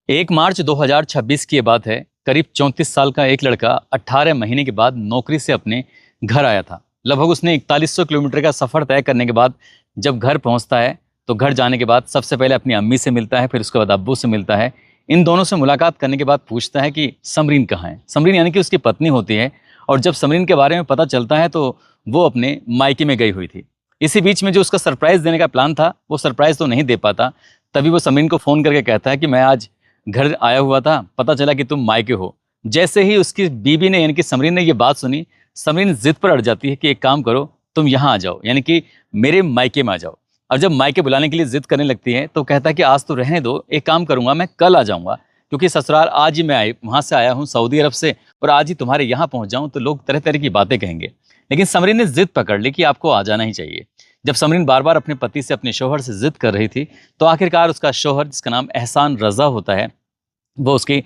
1 मार्च 2026 की ये बात है। करीब 34 साल का एक लड़का 18 महीने के बाद नौकरी से अपने घर आया था। लगभग उसने 4100 किलोमीटर का सफ़र तय करने के बाद जब घर पहुंचता है तो घर जाने के बाद सबसे पहले अपनी अम्मी से मिलता है, फिर उसके बाद अब्बू से मिलता है। इन दोनों से मुलाकात करने के बाद पूछता है कि समरीन कहाँ है। समरीन यानी कि उसकी पत्नी होती है। और जब समरीन के बारे में पता चलता है तो वो अपने मायके में गई हुई थी। इसी बीच में जो उसका सरप्राइज़ देने का प्लान था वो सरप्राइज़ तो नहीं दे पाता। तभी वो समरीन को फ़ोन करके कहता है कि मैं आज घर आया हुआ था, पता चला कि तुम मायके हो। जैसे ही उसकी बीबी ने यानी कि समरीन ने ये बात सुनी, समरीन जिद पर अड़ जाती है कि एक काम करो, तुम यहाँ आ जाओ, यानी कि मेरे मायके में आ जाओ। और जब मायके बुलाने के लिए जिद करने लगती है तो कहता है कि आज तो रहने दो, एक काम करूंगा मैं कल आ जाऊंगा, क्योंकि ससुराल आज ही मैं वहां से आया हूँ सऊदी अरब से, और आज ही तुम्हारे यहाँ पहुंच जाऊं तो लोग तरह तरह की बातें कहेंगे। लेकिन समरीन ने जिद पकड़ ली कि आपको आ जाना ही चाहिए। जब समरीन बार बार अपने पति से, अपने शौहर से जिद कर रही थी तो आखिरकार उसका शौहर, जिसका नाम एहसान रजा होता है, वो उसके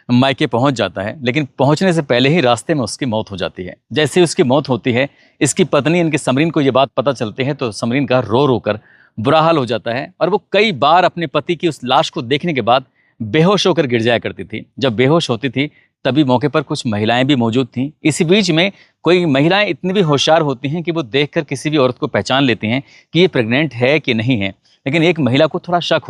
मायके पहुंच जाता है। लेकिन पहुंचने से पहले ही रास्ते में उसकी मौत हो जाती है। जैसे ही उसकी मौत होती है, इसकी पत्नी इनकी समरीन को ये बात पता चलती है तो समरीन का रो रो कर बुरा हाल हो जाता है। और वो कई बार अपने पति की उस लाश को देखने के बाद बेहोश होकर गिर जाया करती थी। जब बेहोश होती थी तभी मौके पर कुछ महिलाएं भी मौजूद थीं। इसी बीच में कोई महिलाएं इतनी भी होशियार होती हैं कि वो देखकर किसी भी औरत को पहचान लेती हैं कि ये प्रेग्नेंट है कि नहीं है। लेकिन एक महिला को थोड़ा शक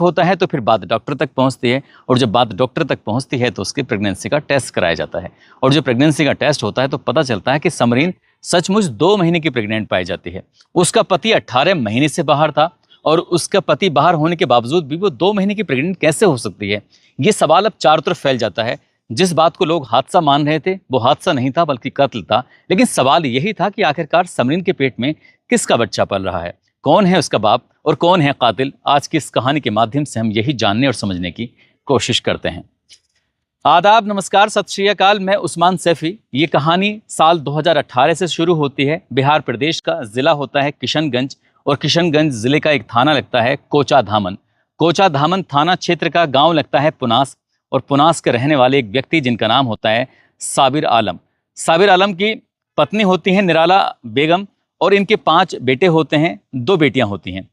होता है तो फिर बात डॉक्टर तक पहुंचती है। और जब बात डॉक्टर तक पहुंचती है तो उसकी प्रेगनेंसी का टेस्ट कराया जाता है। और जो प्रेगनेंसी का टेस्ट होता है तो पता चलता है कि समरीन सचमुच 2 महीने की प्रेग्नेंट पाई जाती है। उसका पति 18 महीने से बाहर था, और उसका पति बाहर होने के बावजूद भी वो 2 महीने की प्रेग्नेंट कैसे हो सकती है। ये सवाल अब चारों तरफ फैल जाता है। जिस बात को लोग हादसा मान रहे थे वो हादसा नहीं था बल्कि कत्ल था। लेकिन सवाल यही था कि आखिरकार समरीन के पेट में किसका बच्चा पल रहा है, कौन है उसका बाप और कौन है कातिल। आज की इस कहानी के माध्यम से हम यही जानने और समझने की कोशिश करते हैं। आदाब, नमस्कार, सत श्री अकाल। मैं उस्मान सैफी। ये कहानी साल 2018 से शुरू होती है। बिहार प्रदेश का जिला होता है किशनगंज, और किशनगंज जिले का एक थाना लगता है कोचा धामन। कोचा धामन थाना क्षेत्र का गांव लगता है पुनास, और पुनास के रहने वाले एक व्यक्ति जिनका नाम होता है साबिर आलम। साबिर आलम की पत्नी होती है निराला बेगम, और इनके 5 बेटे होते हैं, 2 बेटियां होती हैं।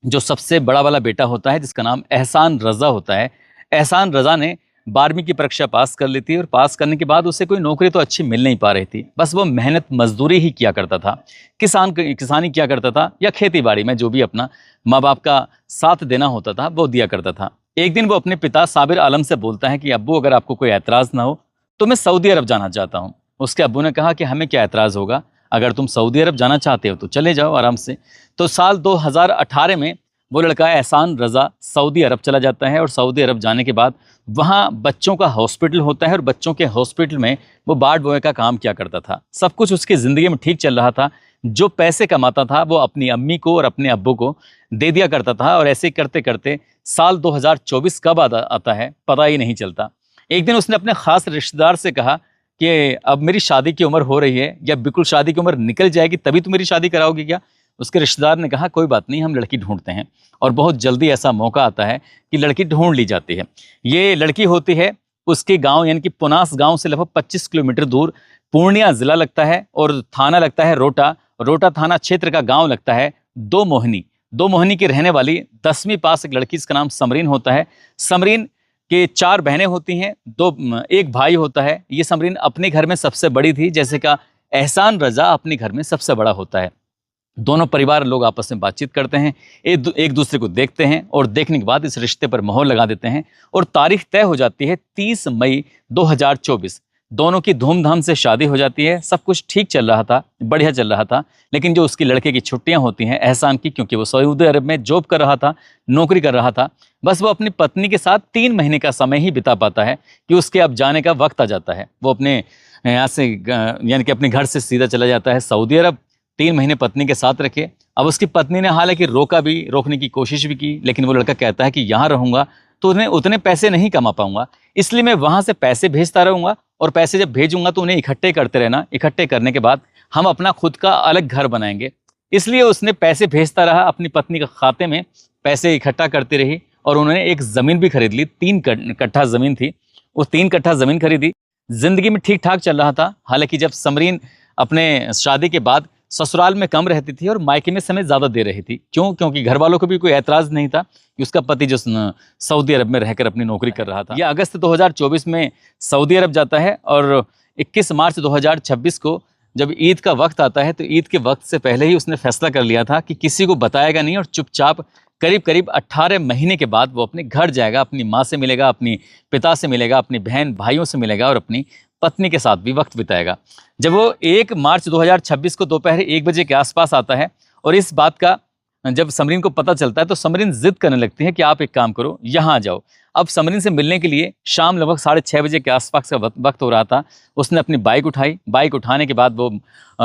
जो सबसे बड़ा वाला बेटा होता है जिसका नाम एहसान रजा होता है। एहसान रजा ने 12वीं की परीक्षा पास कर ली थी, और पास करने के बाद उसे कोई नौकरी तो अच्छी मिल नहीं पा रही थी। बस वो मेहनत मजदूरी ही किया करता था, किसानी किया करता था, या खेती बाड़ी में जो भी अपना माँ बाप का साथ देना होता था वो दिया करता था। एक दिन वो अपने पिता साबिर आलम से बोलता है कि अब्बू, अगर आपको कोई ऐतराज़ ना हो तो मैं सऊदी अरब जाना चाहता हूँ। उसके अब्बू ने कहा कि हमें क्या ऐतराज़ होगा, अगर तुम सऊदी अरब जाना चाहते हो तो चले जाओ आराम से। तो साल 2018 में वो लड़का एहसान रजा सऊदी अरब चला जाता है। और सऊदी अरब जाने के बाद वहाँ बच्चों का हॉस्पिटल होता है, और बच्चों के हॉस्पिटल में वो वार्ड बॉय का काम किया करता था। सब कुछ उसकी ज़िंदगी में ठीक चल रहा था। जो पैसे कमाता था वो अपनी अम्मी को और अपने अब्बू को दे दिया करता था। और ऐसे करते करते साल 2024 कब आता है पता ही नहीं चलता। एक दिन उसने अपने ख़ास रिश्तेदार से कहा कि अब मेरी शादी की उम्र हो रही है, या बिल्कुल शादी की उम्र निकल जाएगी तभी तो मेरी शादी कराओगे क्या। उसके रिश्तेदार ने कहा कोई बात नहीं, हम लड़की ढूंढते हैं। और बहुत जल्दी ऐसा मौका आता है कि लड़की ढूंढ ली जाती है। ये लड़की होती है उसके गांव यानी कि पुनास गांव से लगभग 25 किलोमीटर दूर पूर्णिया जिला लगता है, और थाना लगता है रोटा। रोटा थाना क्षेत्र का गांव लगता है दो मोहनी। दो मोहनी की रहने वाली 10वीं पास एक लड़की, इसका नाम समरीन होता है। समरीन के 4 बहनें होती हैं, एक भाई होता है। ये समरीन अपने घर में सबसे बड़ी थी, जैसे का एहसान रजा अपने घर में सबसे बड़ा होता है। दोनों परिवार लोग आपस में बातचीत करते हैं, एक दूसरे को देखते हैं, और देखने के बाद इस रिश्ते पर मोहर लगा देते हैं। और तारीख तय हो जाती है 30 मई 2024। दोनों की धूमधाम से शादी हो जाती है। सब कुछ ठीक चल रहा था, बढ़िया चल रहा था। लेकिन जो उसकी लड़के की छुट्टियां होती हैं एहसान की, क्योंकि वो सऊदी अरब में जॉब कर रहा था, नौकरी कर रहा था, बस वो अपनी पत्नी के साथ 3 महीने का समय ही बिता पाता है कि उसके अब जाने का वक्त आ जाता है। वो अपने यहाँ से यानी कि अपने घर से सीधा चला जाता है सऊदी अरब। 3 महीने पत्नी के साथ रखे। अब उसकी पत्नी ने हालांकि रोकने की कोशिश भी की, लेकिन वो लड़का कहता है कि यहाँ रहूंगा तो उन्हें उतने पैसे नहीं कमा पाऊंगा, इसलिए मैं वहां से पैसे भेजता रहूंगा, और पैसे जब भेजूंगा तो उन्हें इकट्ठे करते रहना। इकट्ठे करने के बाद हम अपना खुद का अलग घर बनाएंगे। इसलिए उसने पैसे भेजता रहा, अपनी पत्नी के खाते में पैसे इकट्ठा करती रही, और उन्होंने एक ज़मीन भी खरीद ली। 3 कट्ठा ज़मीन थी, वो 3 कट्ठा ज़मीन खरीदी। जिंदगी में ठीक ठाक चल रहा था। हालांकि जब समरीन अपने शादी के बाद ससुराल में कम रहती थी और मायके में समय ज़्यादा दे रही थी। क्यों? क्योंकि घर वालों को भी कोई ऐतराज़ नहीं था कि उसका पति जो सऊदी अरब में रहकर अपनी नौकरी कर रहा था। यह अगस्त 2024 में सऊदी अरब जाता है और 21 मार्च 2026 को जब ईद का वक्त आता है तो ईद के वक्त से पहले ही उसने फैसला कर लिया था कि किसी को बताएगा नहीं और चुपचाप करीब करीब 18 महीने के बाद वो अपने घर जाएगा, अपनी माँ से मिलेगा, अपनी पिता से मिलेगा, अपनी बहन भाइयों से मिलेगा और अपनी पत्नी के साथ भी वक्त बिताएगा। जब वो 1 मार्च 2026 को दोपहर 1 बजे के आसपास आता है और इस बात का जब समरीन को पता चलता है तो समरीन जिद करने लगती है कि आप एक काम करो, यहाँ आ जाओ। अब समरीन से मिलने के लिए शाम लगभग 6:30 बजे के आसपास का वक्त हो रहा था। उसने अपनी बाइक उठाई। बाइक उठाने के बाद वो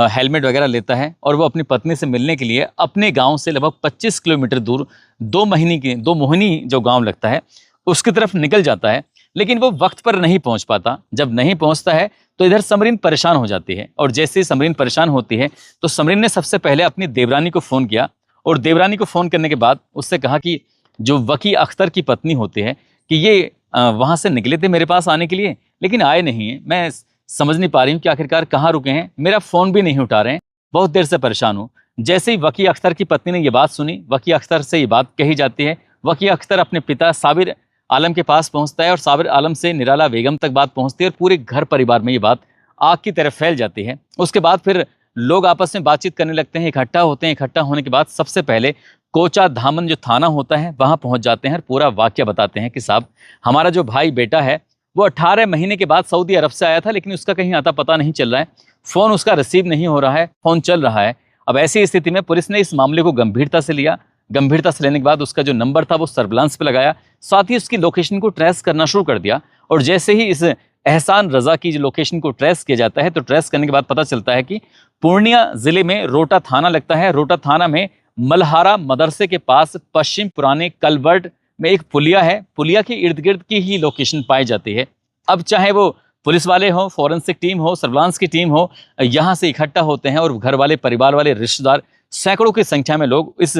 हेलमेट वगैरह लेता है और वो अपनी पत्नी से मिलने के लिए अपने गांव से लगभग 25 किलोमीटर दूर दो मोहिनी जो गांव लगता है उसकी तरफ निकल जाता है। लेकिन वो वक्त पर नहीं पहुंच पाता। जब नहीं पहुंचता है तो इधर समरीन परेशान हो जाती है और जैसे ही समरीन परेशान होती है तो समरीन ने सबसे पहले अपनी देवरानी को फ़ोन किया और देवरानी को फ़ोन करने के बाद उससे कहा कि जो वकी अख्तर की पत्नी होती है कि ये वहाँ से निकले थे मेरे पास आने के लिए लेकिन आए नहीं हैं। मैं समझ नहीं पा रही हूँ कि आखिरकार कहाँ रुके हैं, मेरा फ़ोन भी नहीं उठा रहे हैं, बहुत देर से परेशान हूँ। जैसे ही वकी अख्तर की पत्नी ने ये बात सुनी, वकी अख्तर से ये बात कही जाती है। वकी अख्तर अपने पिता साबिर आलम के पास पहुँचता है और साबिर आलम से निराला बेगम तक बात पहुँचती है और पूरे घर परिवार में ये बात आग की तरह फैल जाती है। उसके बाद फिर लोग आपस में बातचीत करने लगते हैं, इकट्ठा होते हैं। इकट्ठा होने के बाद सबसे पहले कोचा धामन जो थाना होता है वहाँ पहुँच जाते हैं और पूरा वाकया बताते हैं कि साहब हमारा जो भाई बेटा है वो 18 महीने के बाद सऊदी अरब से आया था लेकिन उसका कहीं आता पता नहीं चल रहा है, फ़ोन उसका रिसीव नहीं हो रहा है, फ़ोन चल रहा है। अब ऐसी स्थिति में पुलिस ने इस मामले को गंभीरता से लिया। गंभीरता से लेने के बाद उसका जो नंबर था वो सर्विलांस पे लगाया, साथ ही उसकी लोकेशन को ट्रेस करना शुरू कर दिया। और जैसे ही इस एहसान रज़ा की जो लोकेशन को ट्रेस किया जाता है तो ट्रेस करने के बाद पता चलता है कि पूर्णिया ज़िले में रोटा थाना लगता है। रोटा थाना में मल्हारा मदरसे के पास पश्चिम पुराने कलवर्ट में एक पुलिया है। पुलिया के इर्द गिर्द की ही लोकेशन पाई जाती है। अब चाहे वो पुलिस वाले हो, फॉरेंसिक टीम हो, सर्विलांस की टीम हो, यहाँ से इकट्ठा होते हैं और घर वाले, परिवार वाले, रिश्तेदार, सैकड़ों की संख्या में लोग इस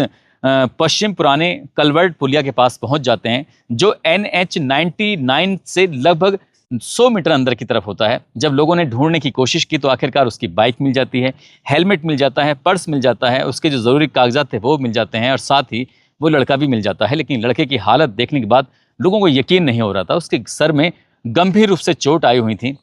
पश्चिम पुराने कलवर्ट पुलिया के पास पहुंच जाते हैं जो NH 99 से लगभग 100 मीटर अंदर की तरफ होता है। जब लोगों ने ढूंढने की कोशिश की तो आखिरकार उसकी बाइक मिल जाती है, हेलमेट मिल जाता है, पर्स मिल जाता है, उसके जो ज़रूरी कागजात थे वो मिल जाते हैं और साथ ही वो लड़का भी मिल जाता है। लेकिन लड़के की हालत देखने के बाद लोगों को यकीन नहीं हो रहा था। उसके सर में गंभीर रूप से चोट आई हुई थी।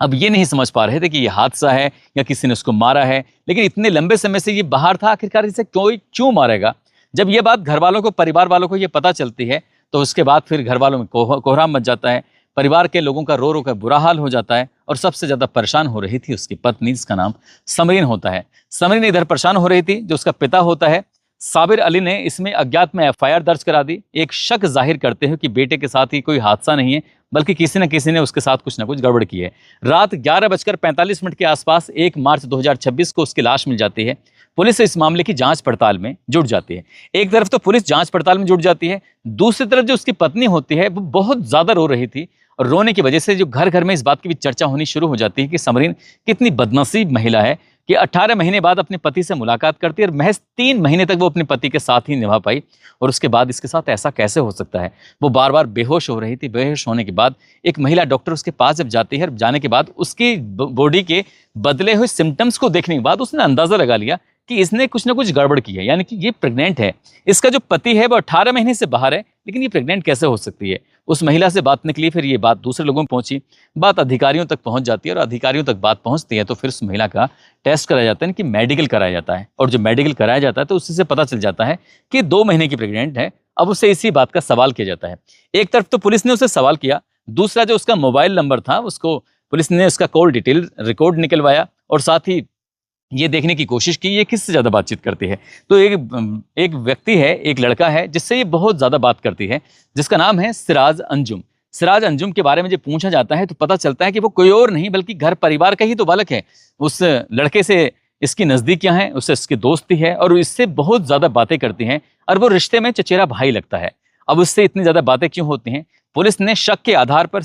अब ये नहीं समझ पा रहे थे कि ये हादसा है या किसी ने उसको मारा है, लेकिन इतने लंबे समय से ये बाहर था, आखिरकार इसे क्यों मारेगा। जब ये बात घर वालों को, परिवार वालों को ये पता चलती है तो उसके बाद फिर घर वालों में कोहराम मच जाता है। परिवार के लोगों का रो रो कर बुरा हाल हो जाता है और सबसे ज़्यादा परेशान हो रही थी उसकी पत्नी, जिसका नाम समरीन होता है। समरीन इधर परेशान हो रही थी। जो उसका पिता होता है साबिर अली ने इसमें अज्ञात में FIR दर्ज करा दी, एक शक जाहिर करते हुए कि बेटे के साथ ही कोई हादसा नहीं है बल्कि किसी न किसी ने उसके साथ कुछ ना कुछ गड़बड़ की है। रात 11:45 के आसपास 1 मार्च 2026 को उसकी लाश मिल जाती है। पुलिस इस मामले की जांच पड़ताल में जुट जाती है। एक तरफ तो पुलिस जांच पड़ताल में जुट जाती है, दूसरी तरफ जो उसकी पत्नी होती है वो बहुत ज़्यादा रो रही थी और रोने की वजह से जो घर घर में इस बात की भी चर्चा होनी शुरू हो जाती है कि समरीन कितनी बदनसीब महिला है कि 18 महीने बाद अपने पति से मुलाकात करती है और महज 3 महीने तक वो अपने पति के साथ ही निभा पाई और उसके बाद इसके साथ ऐसा कैसे हो सकता है। वो बार बार बेहोश हो रही थी। बेहोश होने के बाद एक महिला डॉक्टर उसके पास जब जाती है, जाने के बाद उसकी बॉडी के बदले हुए सिम्टम्स को देखने के बाद उसने अंदाज़ा लगा लिया कि इसने कुछ ना कुछ गड़बड़ की है, यानी कि ये प्रेग्नेंट है। इसका जो पति है वो 18 महीने से बाहर है, लेकिन ये प्रेग्नेंट कैसे हो सकती है। उस महिला से बात निकली, फिर ये बात दूसरे लोगों में पहुंची, बात अधिकारियों तक पहुंच जाती है और अधिकारियों तक बात पहुंचती है तो फिर उस महिला का टेस्ट कराया जाता है कि मेडिकल कराया जाता है और जो मेडिकल कराया जाता है तो उसी से पता चल जाता है कि 2 महीने की प्रेग्नेंट है। अब उससे इसी बात का सवाल किया जाता है। एक तरफ तो पुलिस ने उसे सवाल किया, दूसरा जो उसका मोबाइल नंबर था उसको पुलिस ने उसका कॉल डिटेल रिकॉर्ड निकलवाया और साथ ही ये देखने की कोशिश की ये किससे ज़्यादा बातचीत करती है। तो एक व्यक्ति है, एक लड़का है जिससे ये बहुत ज़्यादा बात करती है, जिसका नाम है सिराज अंजुम। सिराज अंजुम के बारे में जब पूछा जाता है तो पता चलता है कि वो कोई और नहीं बल्कि घर परिवार का ही तो बालक है। उस लड़के से इसकी नज़दीकियाँ हैं, उससे इसकी दोस्ती है और इससे बहुत ज़्यादा बातें करती हैं और वो रिश्ते में चचेरा भाई लगता है। अब उससे इतनी ज़्यादा बातें क्यों होती हैं? पुलिस ने शक के आधार पर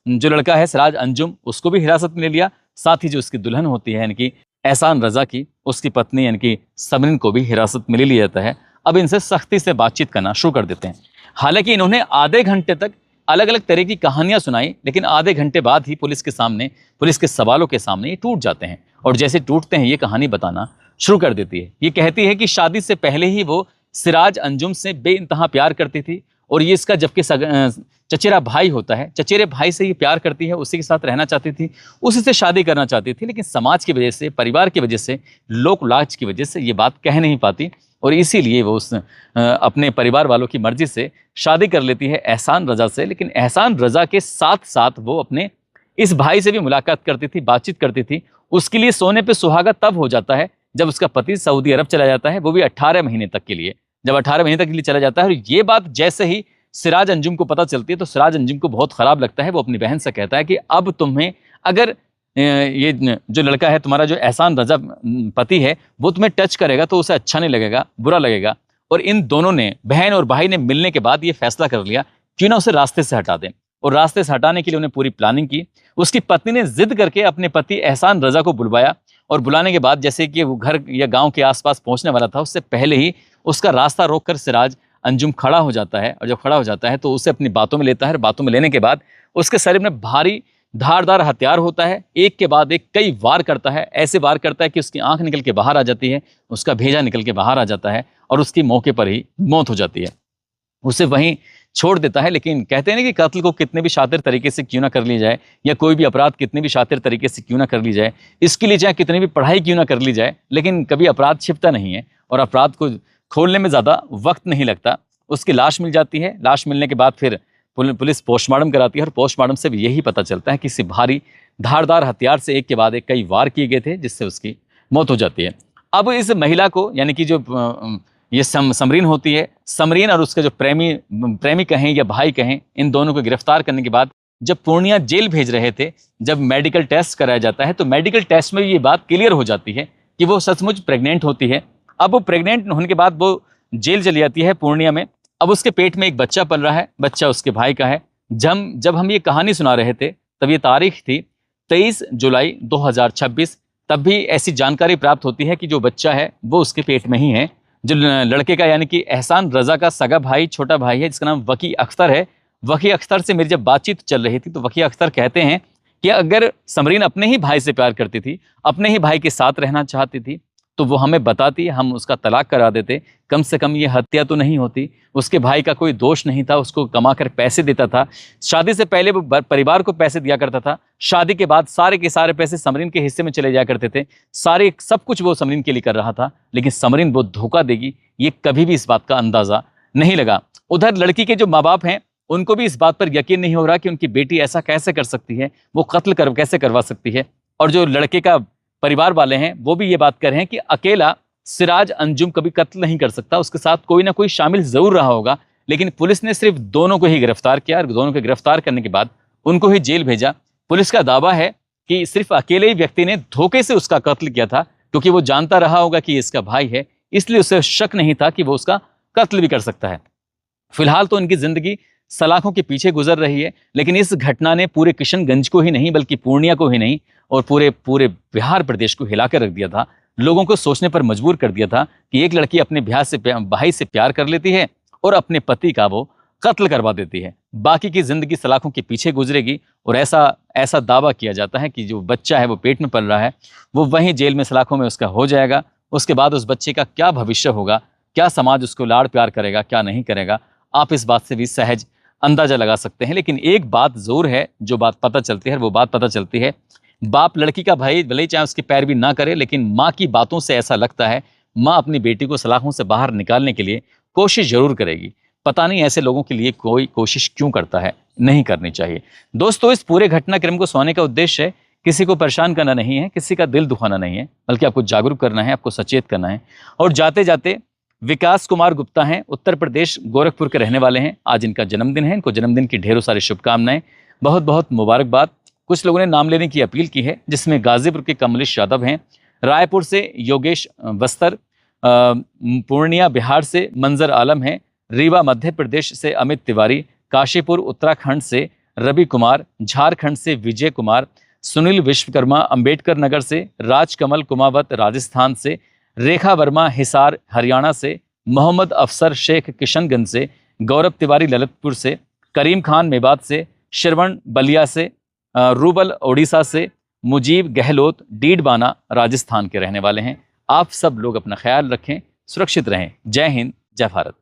जो लड़का है सिराज अंजुम, उसको भी हिरासत में ले लिया। साथ ही जो उसकी दुल्हन होती है यानी कि एहसान रज़ा की, उसकी पत्नी यानी कि समरीन को भी हिरासत में ले लिया जाता है। अब इनसे सख्ती से बातचीत करना शुरू कर देते हैं। हालांकि इन्होंने आधे घंटे तक अलग अलग तरह की कहानियां सुनाई, लेकिन आधे घंटे बाद ही पुलिस के सामने, पुलिस के सवालों के सामने ये टूट जाते हैं। और जैसे टूटते हैं ये कहानी बताना शुरू कर देती है। ये कहती है कि शादी से पहले ही वो सिराज अंजुम से बेइंतहा प्यार करती थी, और ये इसका जबकि चचेरा भाई होता है, चचेरे भाई से ये प्यार करती है, उसी के साथ रहना चाहती थी, उसी से शादी करना चाहती थी, लेकिन समाज की वजह से, परिवार की वजह से, लोक लाज की वजह से ये बात कह नहीं पाती, और इसीलिए वो अपने परिवार वालों की मर्जी से शादी कर लेती है एहसान रजा से। लेकिन एहसान रजा के साथ साथ वो अपने इस भाई से भी मुलाकात करती थी, बातचीत करती थी। उसके लिए सोने पे सुहागा तब हो जाता है जब उसका पति सऊदी अरब चला जाता है, वो भी 18 महीने तक के लिए। जब 18 महीने तक के लिए चला जाता है, और ये बात जैसे ही सिराज अंजुम को पता चलती है तो सिराज अंजुम को बहुत खराब लगता है। वो अपनी बहन से कहता है कि अब तुम्हें, अगर ये जो लड़का है तुम्हारा, जो एहसान रजा पति है, वो तुम्हें टच करेगा तो उसे अच्छा नहीं लगेगा, बुरा लगेगा। और इन दोनों ने, बहन और भाई ने मिलने के बाद ये फैसला कर लिया क्यों ना उसे रास्ते से हटा दें। और रास्ते से हटाने के लिए उन्हें पूरी प्लानिंग की। उसकी पत्नी ने जिद करके अपने पति एहसान रजा को बुलवाया, और बुलाने के बाद जैसे कि वो घर या गांव के आसपास पहुंचने वाला था, उससे पहले ही उसका रास्ता रोककर सिराज अंजुम खड़ा हो जाता है। और जब खड़ा हो जाता है तो उसे अपनी बातों में लेता है। बातों में लेने के बाद उसके शरीर में भारी धारदार हथियार होता है, एक के बाद एक कई वार करता है। ऐसे वार करता है कि उसकी आंख निकल के बाहर आ जाती है, उसका भेजा निकल के बाहर आ जाता है, और उसकी मौके पर ही मौत हो जाती है। उसे वहीं छोड़ देता है। लेकिन कहते हैं ना कि कत्ल को कितने भी शातिर तरीके से क्यों ना कर ली जाए, या कोई भी अपराध कितने भी शातिर तरीके से क्यों ना कर ली जाए, इसके लिए चाहे कितनी भी पढ़ाई क्यों ना कर ली जाए, लेकिन कभी अपराध छिपता नहीं है, और अपराध को खोलने में ज़्यादा वक्त नहीं लगता। उसकी लाश मिल जाती है। लाश मिलने के बाद फिर पुलिस पोस्टमार्टम कराती है, और पोस्टमार्टम से भी यही पता चलता है कि इस भारी धारदार हथियार से एक के बाद एक कई वार किए गए थे, जिससे उसकी मौत हो जाती है। अब इस महिला को, यानी कि जो ये समरीन होती है, समरीन और उसके जो प्रेमी कहें या भाई कहें, इन दोनों को गिरफ्तार करने के बाद जब पूर्णिया जेल भेज रहे थे, जब मेडिकल टेस्ट कराया जाता है, तो मेडिकल टेस्ट में ये बात क्लियर हो जाती है कि वो सचमुच प्रेग्नेंट होती है। अब वो प्रेग्नेंट होने के बाद वो जेल चली जाती है पूर्णिया में। अब उसके पेट में एक बच्चा पल रहा है, बच्चा उसके भाई का है। जब हम ये कहानी सुना रहे थे तब ये तारीख थी 23 जुलाई 2026। तब भी ऐसी जानकारी प्राप्त होती है कि जो बच्चा है वो उसके पेट में ही है। जो लड़के का, यानी कि एहसान रजा का सगा भाई, छोटा भाई है, जिसका नाम वकी अख्तर है। वकी अख्तर से मेरी जब बातचीत चल रही थी तो वकी अख्तर कहते हैं कि अगर समरीन अपने ही भाई से प्यार करती थी, अपने ही भाई के साथ रहना चाहती थी, तो वो हमें बताती, हम उसका तलाक करा देते, कम से कम ये हत्या तो नहीं होती। उसके भाई का कोई दोष नहीं था, उसको कमा कर पैसे देता था। शादी से पहले वो परिवार को पैसे दिया करता था, शादी के बाद सारे के सारे पैसे समरीन के हिस्से में चले जाया करते थे। सारे सब कुछ वो समरीन के लिए कर रहा था, लेकिन समरीन वो धोखा देगी ये कभी भी इस बात का अंदाजा नहीं लगा। उधर लड़की के जो माँ बाप हैं, उनको भी इस बात पर यकीन नहीं हो रहा कि उनकी बेटी ऐसा कैसे कर सकती है, वो कत्ल कैसे करवा सकती है। और जो लड़के का परिवार वाले हैं वो भी ये बात कर रहे हैं कि अकेला सिराज अंजुम कभी कत्ल नहीं कर सकता, उसके साथ कोई ना कोई शामिल जरूर रहा होगा। लेकिन पुलिस ने सिर्फ दोनों को ही गिरफ्तार किया, और दोनों को गिरफ्तार करने के बाद उनको ही जेल भेजा। पुलिस का दावा है कि सिर्फ अकेले ही व्यक्ति ने धोखे से उसका कत्ल किया था, क्योंकि वो जानता रहा होगा कि इसका भाई है, इसलिए उसे शक नहीं था कि वो उसका कत्ल भी कर सकता है। फिलहाल तो उनकी जिंदगी सलाखों के पीछे गुजर रही है, लेकिन इस घटना ने पूरे किशनगंज को ही नहीं, बल्कि पूर्णिया को ही नहीं, और पूरे बिहार प्रदेश को हिलाकर रख दिया था। लोगों को सोचने पर मजबूर कर दिया था कि एक लड़की अपने भाई से प्यार कर लेती है और अपने पति का वो कत्ल करवा देती है, बाकी की जिंदगी सलाखों के पीछे गुजरेगी। और ऐसा दावा किया जाता है कि जो बच्चा है वो पेट में पल रहा है, वो वहीं जेल में सलाखों में उसका हो जाएगा। उसके बाद उस बच्चे का क्या भविष्य होगा, क्या समाज उसको लाड़ प्यार करेगा, क्या नहीं करेगा, आप इस बात से भी सहज अंदाजा लगा सकते हैं। लेकिन एक बात जरूर है, जो बात पता चलती है, वो बात पता चलती है, बाप लड़की का भाई भले ही चाहे उसकी पैरवी ना करे, लेकिन माँ की बातों से ऐसा लगता है माँ अपनी बेटी को सलाखों से बाहर निकालने के लिए कोशिश जरूर करेगी। पता नहीं ऐसे लोगों के लिए कोई कोशिश क्यों करता है, नहीं करनी चाहिए। दोस्तों, इस पूरे घटनाक्रम को सुनाने का उद्देश्य किसी को परेशान करना नहीं है, किसी का दिल दुखाना नहीं है, बल्कि आपको जागरूक करना है, आपको सचेत करना है। और जाते जाते विकास कुमार गुप्ता हैं, उत्तर प्रदेश गोरखपुर के रहने वाले हैं। आज इनका जन्मदिन है, इनको जन्मदिन की ढेरों सारी शुभकामनाएं, बहुत बहुत मुबारकबाद। कुछ लोगों ने नाम लेने की अपील की है, जिसमें गाजीपुर के कमलेश यादव हैं, रायपुर से योगेश बस्तर, पूर्णिया बिहार से मंजर आलम हैं, रीवा मध्य प्रदेश से अमित तिवारी, काशीपुर उत्तराखंड से रवि कुमार, झारखंड से विजय कुमार, सुनील विश्वकर्मा अंबेडकर नगर से, राजकमल कुमावत राजस्थान से, रेखा वर्मा हिसार हरियाणा से, मोहम्मद अफसर शेख किशनगंज से, गौरव तिवारी ललितपुर से, करीम खान मेवात से, श्रवण बलिया से, रूबल ओडिशा से, मुजीब गहलोत डीडवाना राजस्थान के रहने वाले हैं। आप सब लोग अपना ख्याल रखें, सुरक्षित रहें। जय हिंद, जय भारत।